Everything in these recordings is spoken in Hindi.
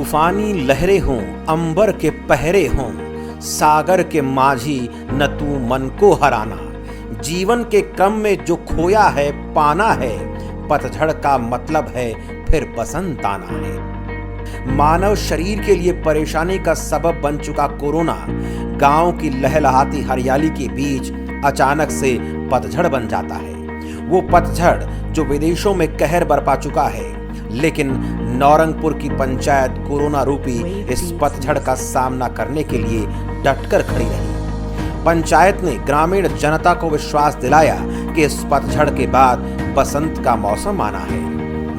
तूफानी लहरें हों, अंबर के पहरे हों, सागर के माझी न तू मन को हराना। जीवन के क्रम में जो खोया है पाना है, पतझड़ का मतलब है फिर बसंत आना है। मानव शरीर के लिए परेशानी का सबब बन चुका कोरोना गांव की लहलहाती हरियाली के बीच अचानक से पतझड़ बन जाता है। वो पतझड़ जो विदेशों में कहर बरपा चुका है, लेकिन नौरंगपुर की पंचायत कोरोना रूपी इस पतझड़ का सामना करने के लिए डटकर खड़ी रही। पंचायत ने ग्रामीण जनता को विश्वास दिलाया कि इस पतझड़ के बाद बसंत का मौसम आना है।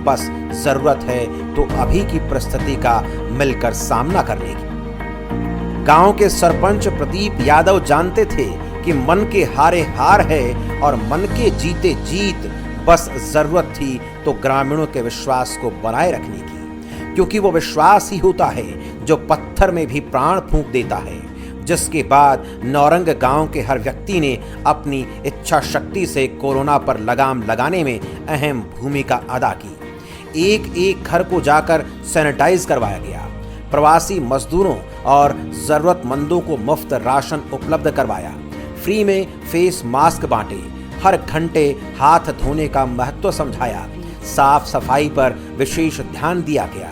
बस जरूरत है तो अभी की परिस्थिति का मिलकर सामना करने की। गांव के सरपंच प्रदीप यादव जानते थे कि मन के हारे हार है और मन के जीते जीत। बस जरूरत थी तो ग्रामीणों के विश्वास को बनाए रखने की, क्योंकि वो विश्वास ही होता है जो पत्थर में भी प्राण फूंक देता है। जिसके बाद नौरंग गांव के हर व्यक्ति ने अपनी इच्छा शक्ति से कोरोना पर लगाम लगाने में अहम भूमिका अदा की। एक एक घर को जाकर सैनिटाइज करवाया गया, प्रवासी मजदूरों और जरूरतमंदों को मुफ्त राशन उपलब्ध करवाया, फ्री में फेस मास्क बांटे, हर घंटे हाथ धोने का महत्व समझाया, साफ सफाई पर विशेष ध्यान दिया गया।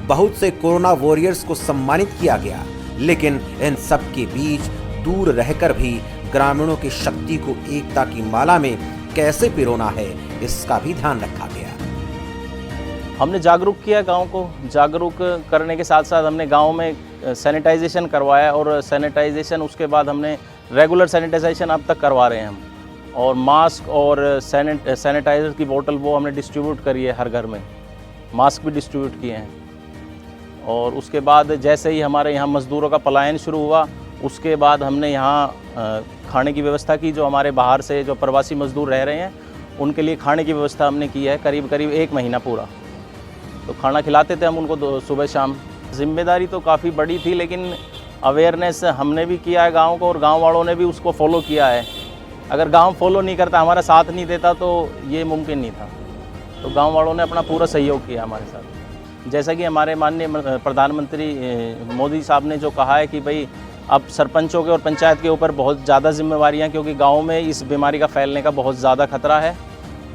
बहुत से कोरोना वॉरियर्स को सम्मानित किया गया, लेकिन इन सब के बीच दूर रहकर भी ग्रामीणों की शक्ति को एकता की माला में कैसे पिरोना है, इसका भी ध्यान रखा गया। हमने जागरूक किया गांव को। जागरूक करने के साथ साथ हमने गांव में सैनिटाइजेशन करवाया और सैनिटाइजेशन उसके बाद हमने रेगुलर सैनिटाइजेशन अब तक करवा रहे हैं हम। और मास्क और सैनिटाइज़र की बोतल वो हमने डिस्ट्रीब्यूट करी है हर घर में, मास्क भी डिस्ट्रीब्यूट किए हैं। और उसके बाद जैसे ही हमारे यहाँ मज़दूरों का पलायन शुरू हुआ, उसके बाद हमने यहाँ खाने की व्यवस्था की। जो हमारे बाहर से जो प्रवासी मज़दूर रह रहे हैं उनके लिए खाने की व्यवस्था हमने की है, करीब करीब 1 महीना पूरा। तो खाना खिलाते थे हम उनको सुबह शाम। जिम्मेदारी तो काफ़ी बड़ी थी, लेकिन अवेयरनेस हमने भी किया है गाँव को, और गाँव वालों ने भी उसको फॉलो किया है। अगर गांव फॉलो नहीं करता, हमारा साथ नहीं देता, तो ये मुमकिन नहीं था। तो गांव वालों ने अपना पूरा सहयोग किया हमारे साथ। जैसा कि हमारे माननीय प्रधानमंत्री मोदी साहब ने जो कहा है कि भाई अब सरपंचों के और पंचायत के ऊपर बहुत ज़्यादा जिम्मेवारियां, क्योंकि गांव में इस बीमारी का फैलने का बहुत ज़्यादा खतरा है।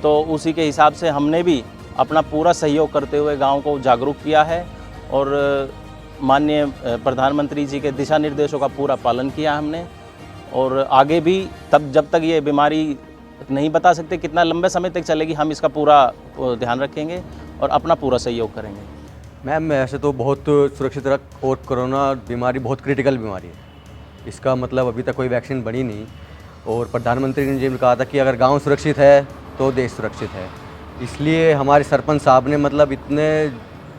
तो उसी के हिसाब से हमने भी अपना पूरा सहयोग करते हुए गाँव को जागरूक किया है और माननीय प्रधानमंत्री जी के दिशा निर्देशों का पूरा पालन किया हमने। और आगे भी तब जब तक ये बीमारी नहीं बता सकते कितना लंबे समय तक चलेगी, हम इसका पूरा ध्यान रखेंगे और अपना पूरा सहयोग करेंगे। मैम ऐसे तो बहुत सुरक्षित रख, और कोरोना बीमारी बहुत क्रिटिकल बीमारी है। इसका मतलब अभी तक कोई वैक्सीन बनी नहीं, और प्रधानमंत्री ने जी कहा था कि अगर गांव सुरक्षित है तो देश सुरक्षित है। इसलिए हमारे सरपंच साहब ने मतलब इतने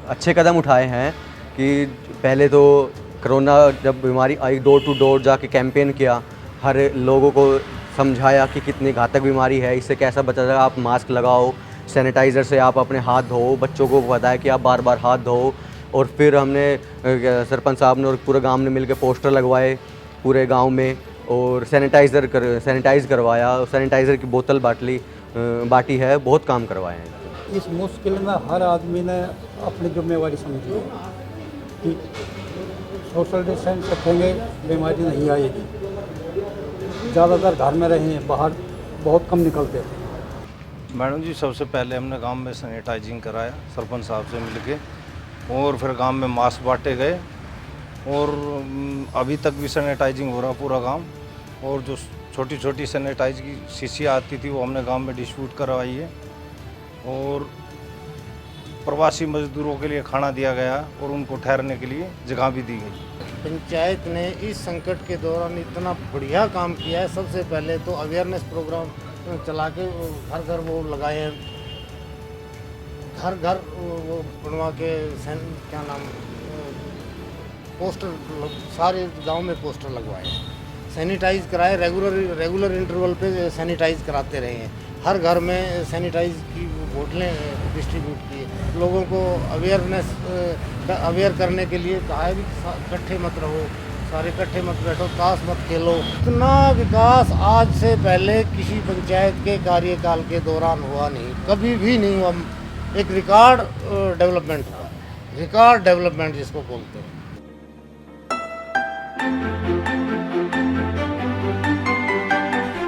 अच्छे कदम उठाए हैं कि पहले तो कोरोना जब बीमारी आई, डोर टू डोर जाके कैंपेन किया, हर लोगों को समझाया कि कितनी घातक बीमारी है, इससे कैसा बचा जाएगा। आप मास्क लगाओ, सैनिटाइज़र से आप अपने हाथ धो, बच्चों को बताया कि आप बार बार हाथ धो। और फिर हमने सरपंच साहब ने और पूरे गांव ने मिलकर पोस्टर लगवाए पूरे गांव में, और सैनिटाइज़ करवाया, सैनिटाइज़र की बोतल बाटी है, बहुत काम करवाए हैं। इस मुश्किल में हर आदमी ने अपनी जिम्मेवारी समझी है कि सोशल डिस्टेंस रखेंगे, बीमारी नहीं आएगी। ज़्यादातर घर में रहें, बाहर बहुत कम निकलते थे। मैडम जी, सबसे पहले हमने गांव में सैनिटाइजिंग कराया सरपंच साहब से मिलके, और फिर गांव में मास्क बांटे गए, और अभी तक भी सैनिटाइजिंग हो रहा पूरा गांव। और जो छोटी छोटी सैनिटाइज की शीशियाँ आती थी वो हमने गांव में डिस्ट्रीब्यूट करवाई है। और प्रवासी मजदूरों के लिए खाना दिया गया और उनको ठहरने के लिए जगह भी दी गई। पंचायत ने इस संकट के दौरान इतना बढ़िया काम किया है। सबसे पहले तो अवेयरनेस प्रोग्राम चला के घर घर वो लगाए हैं, घर घर वो बनवा के क्या नाम पोस्टर, सारे गांव में पोस्टर लगवाए हैं, सैनिटाइज कराए, रेगुलर इंटरवल पे सैनिटाइज कराते रहे हैं। हर घर में सैनिटाइज की बोतलें डिस्ट्रीब्यूट की, लोगों को अवेयर करने के लिए कहा है कि इकट्ठे मत रहो, सारे इकट्ठे मत बैठो, ताश मत खेलो। इतना विकास आज से पहले किसी पंचायत के कार्यकाल के दौरान हुआ नहीं, कभी भी नहीं हुआ। एक रिकॉर्ड डेवलपमेंट हुआ। रिकॉर्ड डेवलपमेंट जिसको बोलते हैं।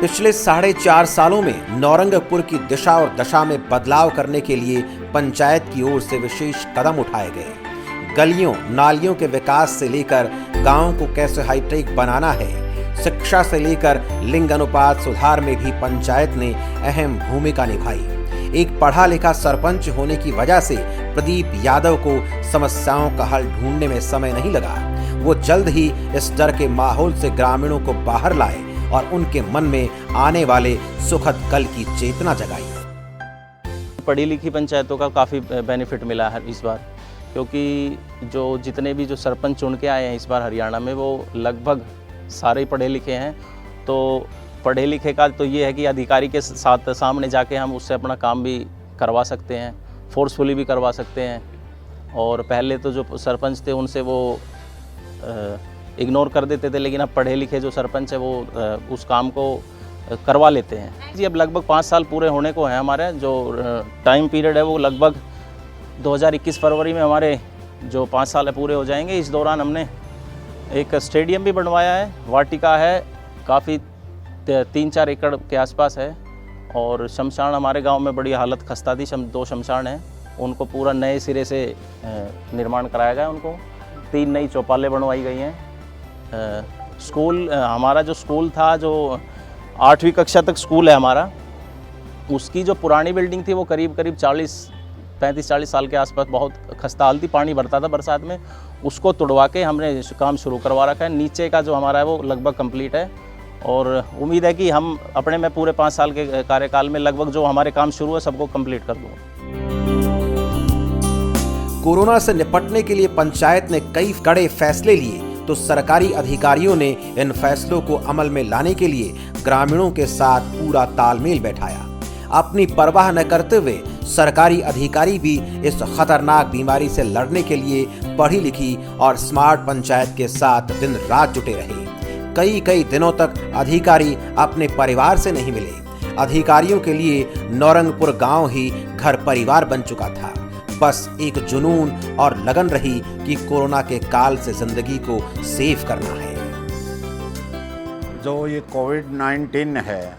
पिछले 4.5 सालों में नौरंगपुर की दिशा और दशा में बदलाव करने के लिए पंचायत की ओर से विशेष कदम उठाए गए। गलियों नालियों के विकास से लेकर गांव को कैसे हाईटेक बनाना है, शिक्षा से लेकर लिंग अनुपात सुधार में भी पंचायत ने अहम भूमिका निभाई। एक पढ़ा लिखा सरपंच होने की वजह से प्रदीप यादव को समस्याओं का हल ढूंढने में समय नहीं लगा। वो जल्द ही इस डर के माहौल से ग्रामीणों को बाहर लाए और उनके मन में आने वाले सुखद कल की चेतना जगाई। पढ़ी लिखी पंचायतों का काफ़ी बेनिफिट मिला है इस बार, क्योंकि जो जितने भी जो सरपंच चुन के आए हैं इस बार हरियाणा में, वो लगभग सारे पढ़े लिखे हैं। तो पढ़े लिखे का तो ये है कि अधिकारी के साथ सामने जाके हम उससे अपना काम भी करवा सकते हैं, फोर्सफुली भी करवा सकते हैं। और पहले तो जो सरपंच थे उनसे वो इग्नोर कर देते थे, लेकिन अब पढ़े लिखे जो सरपंच है वो उस काम को करवा लेते हैं। जी अब लगभग 5 साल पूरे होने को हैं हमारे। जो टाइम पीरियड है वो लगभग 2021 फरवरी में हमारे जो 5 साल पूरे हो जाएंगे। इस दौरान हमने एक स्टेडियम भी बनवाया है, वाटिका है, काफ़ी 3-4 एकड़ के आसपास है। और शमशान हमारे गांव में बड़ी हालत खस्ता थी, 2 शमशान हैं, उनको पूरा नए सिरे से निर्माण कराया गया। उनको 3 नई चौपालें बनवाई गई हैं। स्कूल हमारा जो स्कूल था, जो 8वीं कक्षा तक स्कूल है हमारा, उसकी जो पुरानी बिल्डिंग थी वो करीब 35-40 साल के आसपास बहुत खस्ता हाल थी, पानी भरता था बरसात में। उसको तुड़वा के हमने काम शुरू करवा रखा है। नीचे का जो हमारा है वो लगभग कंप्लीट है और उम्मीद है कि हम अपने में पूरे 5 साल के कार्यकाल में लगभग जो हमारे काम शुरू है सबको कंप्लीट कर दूँगा। कोरोना से निपटने के लिए पंचायत ने कई कड़े फैसले लिए, तो सरकारी अधिकारियों ने इन फैसलों को अमल में लाने के लिए ग्रामीणों के साथ पूरा तालमेल बैठाया। अपनी परवाह न करते हुए सरकारी अधिकारी भी इस खतरनाक बीमारी से लड़ने के लिए पढ़ी लिखी और स्मार्ट पंचायत के साथ दिन रात जुटे रहे। कई दिनों तक अधिकारी अपने परिवार से नहीं मिले। अधिकारियों के लिए नौरंगपुर गांव ही घर परिवार बन चुका था। बस एक जुनून और लगन रही कि कोरोना के काल से जिंदगी को सेव करना है। जो ये कोविड-19 है,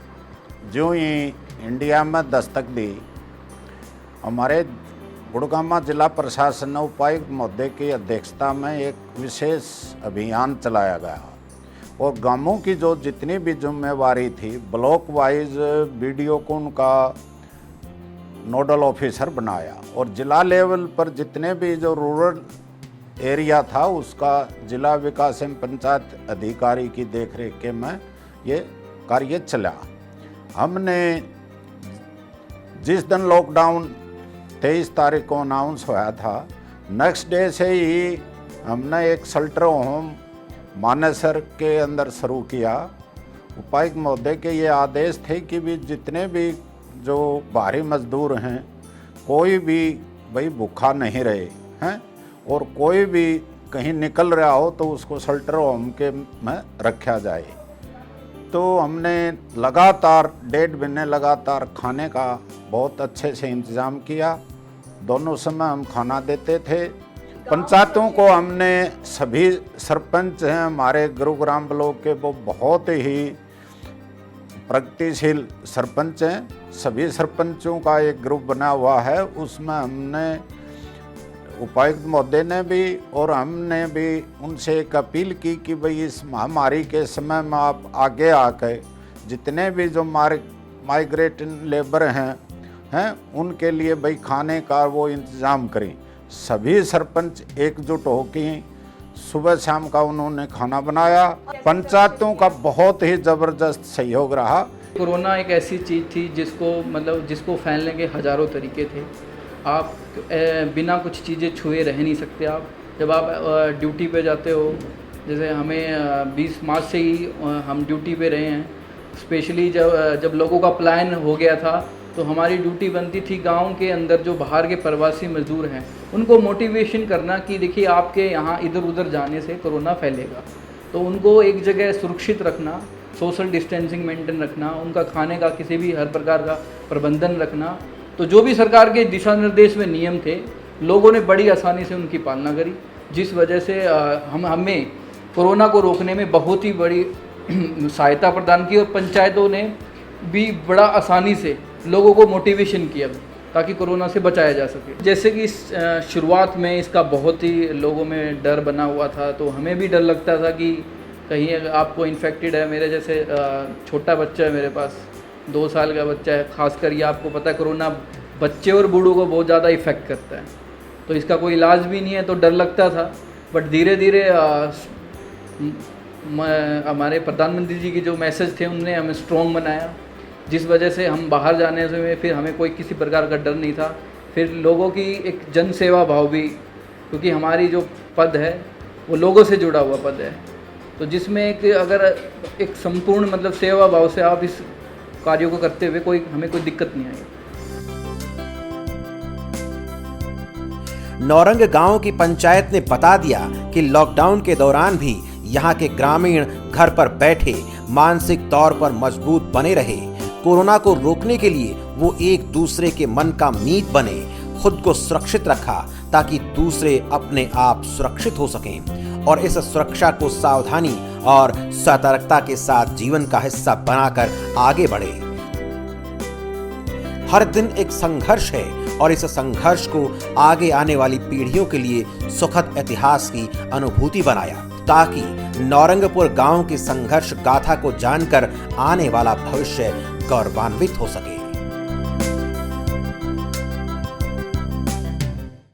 जो ये इंडिया में दस्तक दी, हमारे गुड़गांव जिला प्रशासन ने उपायुक्त महोदय की अध्यक्षता में एक विशेष अभियान चलाया गया और गांवों की जो जितनी भी जिम्मेवारी थी, ब्लॉक वाइज बीडीओ को उनका नोडल ऑफिसर बनाया और जिला लेवल पर जितने भी जो रूरल एरिया था उसका जिला विकास एवं पंचायत अधिकारी की देखरेख के में ये कार्य चला। हमने जिस दिन लॉकडाउन 23 तारीख को अनाउंस हुआ था, नेक्स्ट डे से ही हमने एक शेल्टर होम मानेसर के अंदर शुरू किया। उपायुक्त महोदय के ये आदेश थे कि भी जितने भी जो बाहरी मजदूर हैं, कोई भी भाई भूखा नहीं रहे हैं और कोई भी कहीं निकल रहा हो तो उसको शेल्टर होम के में रखा जाए। तो हमने लगातार 1.5 महीने लगातार खाने का बहुत अच्छे से इंतज़ाम किया। दोनों समय हम खाना देते थे। पंचायतों को हमने, सभी सरपंच हैं हमारे गुरुग्राम ब्लॉक के, वो बहुत ही प्रगतिशील सरपंच हैं। सभी सरपंचों का एक ग्रुप बना हुआ है, उसमें हमने उपायुक्त महोदय ने भी और हमने भी उनसे एक अपील की कि भाई इस महामारी के समय में आप आगे आकर जितने भी जो माइग्रेटिंग लेबर हैं उनके लिए भाई खाने का वो इंतज़ाम करें। सभी सरपंच एकजुट होकर सुबह शाम का उन्होंने खाना बनाया। पंचायतों का बहुत ही ज़बरदस्त सहयोग रहा। कोरोना एक ऐसी चीज़ थी जिसको फैलने के हज़ारों तरीके थे। आप बिना कुछ चीज़ें छुए रह नहीं सकते। आप जब आप ड्यूटी पे जाते हो, जैसे हमें 20 मार्च से ही हम ड्यूटी पे रहे हैं। स्पेशली जब लोगों का प्लान हो गया था तो हमारी ड्यूटी बनती थी गांव के अंदर जो बाहर के प्रवासी मजदूर हैं उनको मोटिवेशन करना कि देखिए आपके यहाँ इधर उधर जाने से कोरोना फैलेगा, तो उनको एक जगह सुरक्षित रखना, सोशल डिस्टेंसिंग मेंटेन रखना, उनका खाने का किसी भी हर प्रकार का प्रबंधन रखना। तो जो भी सरकार के दिशा निर्देश में नियम थे लोगों ने बड़ी आसानी से उनकी पालना करी, जिस वजह से हमें कोरोना को रोकने में बहुत ही बड़ी सहायता प्रदान की और पंचायतों ने भी बड़ा आसानी से लोगों को मोटिवेशन किया ताकि कोरोना से बचाया जा सके। जैसे कि शुरुआत में इसका बहुत ही लोगों में डर बना हुआ था, तो हमें भी डर लगता था कि कहीं अगर आपको इन्फेक्टेड है, मेरे जैसे छोटा बच्चा है, मेरे पास 2 साल का बच्चा है, खासकर ये आपको पता है कोरोना बच्चे और बूढ़ों को बहुत ज़्यादा इफ़ेक्ट करता है, तो इसका कोई इलाज भी नहीं है, तो डर लगता था। बट धीरे धीरे हमारे प्रधानमंत्री जी के जो मैसेज थे उनने हमें स्ट्रॉन्ग बनाया, जिस वजह से हम बाहर जाने से फिर हमें कोई किसी प्रकार का डर नहीं था। फिर लोगों की एक जन सेवा भाव भी, क्योंकि हमारी जो पद है वो लोगों से जुड़ा हुआ पद है, तो जिसमें अगर एक संपूर्ण मतलब सेवा भाव से आप इस कार्यों को करते हुए हमें कोई दिक्कत नहीं आई। नौरंग गांव की पंचायत ने बता दिया कि लॉकडाउन के दौरान भी यहाँ के ग्रामीण घर पर बैठे मानसिक तौर पर मजबूत बने रहे। कोरोना को रोकने के लिए वो एक दूसरे के मन का मीत बने, खुद को सुरक्षित रखा ताकि दूसरे अपने आप सुरक्षित हो सकें और इस सुरक्षा को सावधानी और सतर्कता के साथ जीवन का हिस्सा बनाकर आगे बढ़े। हर दिन एक संघर्ष है और इस संघर्ष को आगे आने वाली पीढ़ियों के लिए सुखद इतिहास की अनुभूति बनाया, ताकि नौरंगपुर गांव की संघर्ष गाथा को जानकर आने वाला भविष्य गौरवान्वित हो सके।